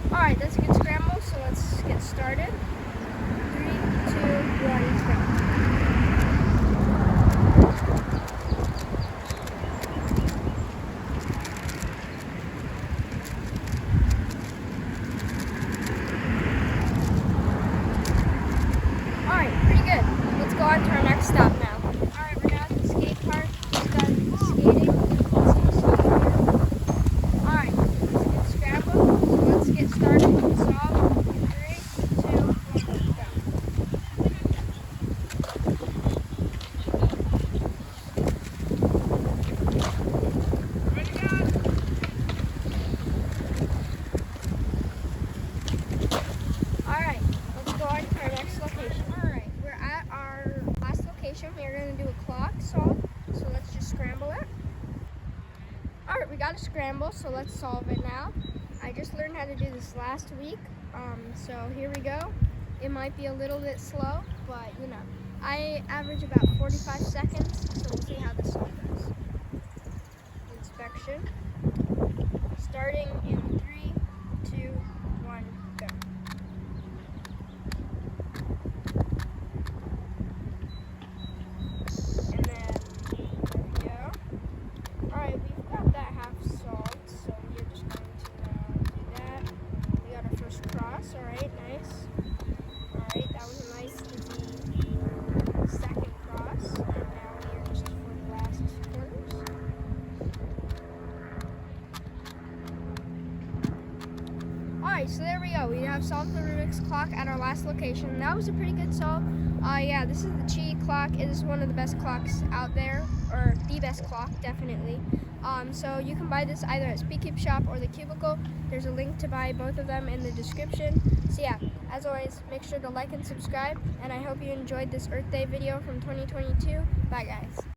Alright, that's a good scramble, so let's get started. 3, 2, 1, go. Alright, pretty good. Let's go on to our next stop now. Alright, we're now at the skate park. Just got skating. Alright, it's a good scramble, so let's get started. Solve. 3, 2, 1, go. Alright, let's go on to our next location. Alright, we're at our last location. We're going to do a clock solve, so let's just scramble it. Alright, we got a scramble, so let's solve it now. I just learned how to do this last week, so here we go. It might be a little bit slow, but you know, I average about 45 seconds, so we'll see how this solve goes. Inspection. Starting in 3, 2, 1, go. And then, there we go. Alright, we've got that half solved, so we're just going to do that. We got our first cross, alright, nice. Alright, that was a nice, easy second cross. And now we are just for the last corners. Alright, so there we go. We have solved the Rubik's clock at our last location. That was a pretty good solve. Yeah, this is the QiYi clock. It is one of the best clocks out there, or the best clock, definitely. So you can buy this either at Speedkeep Shop or the Cubicle. There's a link to buy both of them in the description. So yeah, as always, make sure to like and subscribe, and I hope you enjoyed this Earth Day video from 2022. Bye guys.